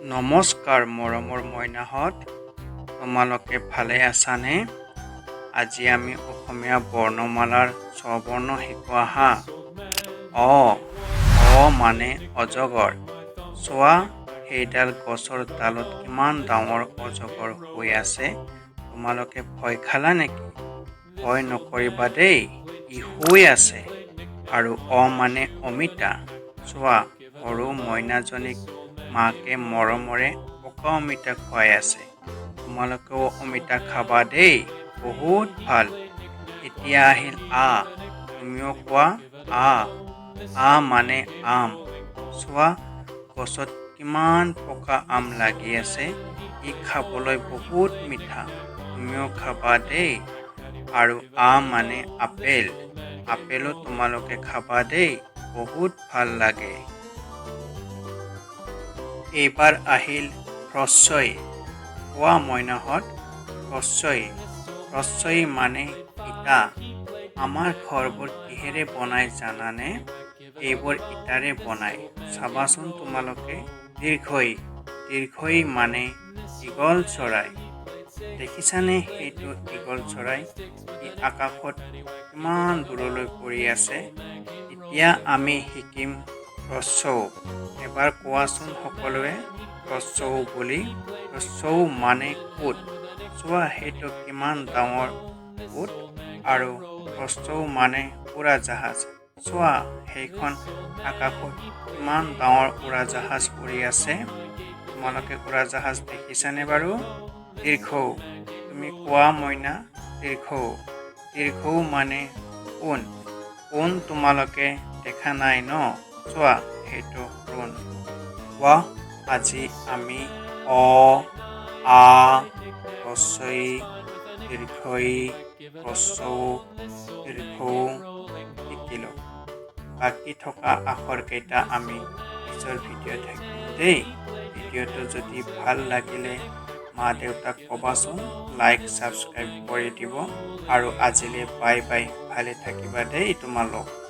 নমস্কাৰ মৰমৰ মইনাহঁত, তোমালোকে ভালে আছানে? আজি আমি অসমীয়া বৰ্ণমালাৰ স্বৰবৰ্ণ শিকোঁ আহা। অ মানে অজগৰ। চোৱা, সেইডাল গছৰ ডালত কিমান ডাঙৰ অজগৰ হৈ আছে। তোমালোকে ভয় খালা নেকি? ভয় নকৰিবা দেই, ই শুই আছে। আৰু মানে অমিতা। চোৱা, সৰু মইনাজনীক মাকে মৰমৰে পকা অমিতা খুৱাই আছে। তোমালোকেও অমিতা খাবা দেই, বহুত ভাল। এতিয়া আহিল তুমিও কোৱা মানে আম। চোৱা, গছত কিমান পকা আম লাগি আছে। ই খাবলৈ বহুত মিঠা, তুমিও খাবা দেই। আৰু মানে আপেল। আপেলো তোমালোকে খাবা দেই, বহুত ভাল লাগে। এইবাৰ আহিল হ্ৰস্বই। কোৱা মইনাহঁত, হ্ৰস্বই মানে ইটা। আমাৰ ঘৰবোৰ কিহেৰে বনাই জানানে? এইবোৰ ইটাৰে বনাই। চাবাচোন তোমালোকে। দীৰ্ঘই মানে ঈগল চৰাই। দেখিছানে সেইটো ঈগল চৰাই? ই আকাশত কিমান দূৰলৈ পৰি আছে। এতিয়া আমি শিকিম হ্ৰস্বউ। এবাৰ কোৱাচোন সকলোৱে হ্ৰস্বউ বুলি। হ্ৰস্বউ মানে উট। চোৱা, সেইটো কিমান ডাঙৰ উট। আৰু হ্ৰস্বউ মানে উৰাজাহাজ। চোৱা, সেইখন আকাশত কিমান ডাঙৰ উৰাজাহাজ উৰি আছে। তোমালোকে উৰাজাহাজ দেখিছানে বাৰু? দীৰ্ঘউ। তুমি কোৱা মইনা, দীৰ্ঘউ মানে ঊণ তোমালোকে দেখা নাই ন? চোৱা, সেইটো ঊণ। কোৱা, আজি আমি হ্ৰস্বই, দীৰ্ঘই, হ্ৰস্বউ, দীৰ্ঘউ শিকিলোঁ। বাকী থকা আখৰকেইটা আমি পিছৰ ভিডিঅ'ত শিকিম দেই। ভিডিঅ'টো যদি ভাল লাগিলে মা-দেউতাক ক'বাচোন, লাইক ছাবস্ক্ৰাইব কৰি দিব। আৰু আজিলৈ বাই বাই, ভালে থাকিবা দেই তোমালোক।